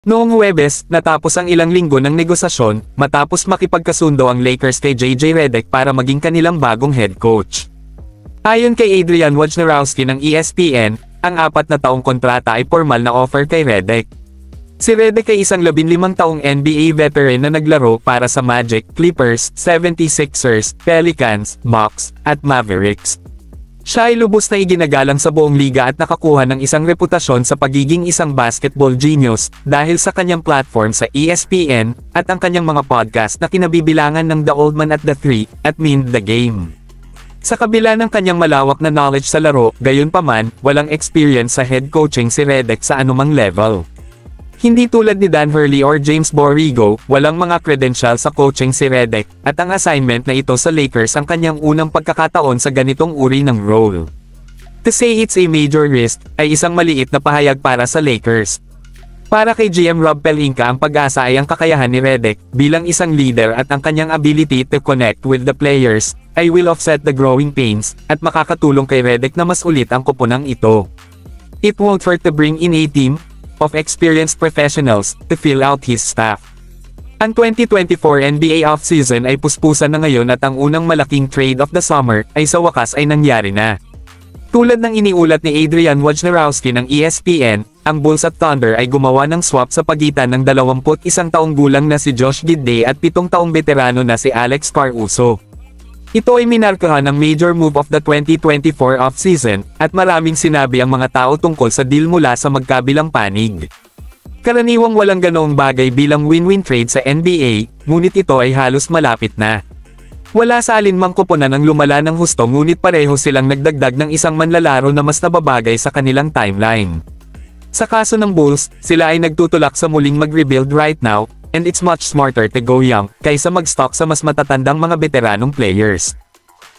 Noong Huwebes, natapos ang ilang linggo ng negosasyon, matapos makipagkasundo ang Lakers kay JJ Redick para maging kanilang bagong head coach. Ayon kay Adrian Wojnarowski ng ESPN, ang 4 na taong kontrata ay formal na offer kay Redick. Si Redick ay isang 15 taong NBA veteran na naglaro para sa Magic, Clippers, 76ers, Pelicans, Bucks, at Mavericks. Siya ay lubos na iginagalang sa buong liga at nakakuha ng isang reputasyon sa pagiging isang basketball genius dahil sa kanyang platform sa ESPN at ang kanyang mga podcast na kinabibilangan ng The Old Man at the Three at Mind the Game. Sa kabila ng kanyang malawak na knowledge sa laro, gayunpaman, walang experience sa head coaching si Redick sa anumang level. Hindi tulad ni Dan Hurley or James Borrego, walang mga credential sa coaching si Redick, at ang assignment na ito sa Lakers ang kanyang unang pagkakataon sa ganitong uri ng role. To say it's a major risk, ay isang maliit na pahayag para sa Lakers. Para kay GM Rob Pelinka, ang pag-asa ay ang kakayahan ni Redick, bilang isang leader at ang kanyang ability to connect with the players, ay will offset the growing pains, at makakatulong kay Redick na mas ulit ang koponang ito. It won't hurt to bring in a team of experienced professionals to fill out his staff. Ang 2024 NBA offseason ay puspusan na ngayon at ang unang malaking trade of the summer ay sa wakas ay nangyari na. Tulad ng iniulat ni Adrian Wojnarowski ng ESPN, ang Bulls at Thunder ay gumawa ng swap sa pagitan ng 21 taong gulang na si Josh Giddey at 7 taong veterano na si Alex Caruso. Ito ay minarkahan ng major move of the 2024 offseason, at maraming sinabi ang mga tao tungkol sa deal mula sa magkabilang panig. Karaniwang walang ganoong bagay bilang win-win trade sa NBA, ngunit ito ay halos malapit na. Wala sa alinmang koponan ang lumala ng husto ngunit pareho silang nagdagdag ng isang manlalaro na mas nababagay sa kanilang timeline. Sa kaso ng Bulls, sila ay nagtutulak sa muling mag-rebuild right now, and it's much smarter to go young, kaysa mag-stock sa mas matatandang mga veteranong players.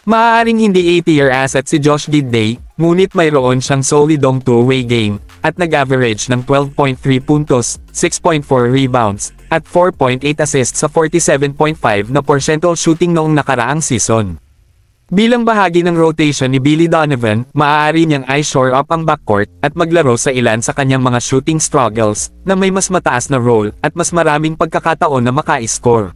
Maaaring hindi A-tier asset si Josh Giddey, ngunit mayroon siyang solidong two-way game, at nag-average ng 12.3 puntos, 6.4 rebounds, at 4.8 assists sa 47.5% shooting noong nakaraang season. Bilang bahagi ng rotation ni Billy Donovan, maaari niyang i-shore up ang backcourt at maglaro sa ilan sa kanyang mga shooting struggles na may mas mataas na role at mas maraming pagkakataon na maka-score.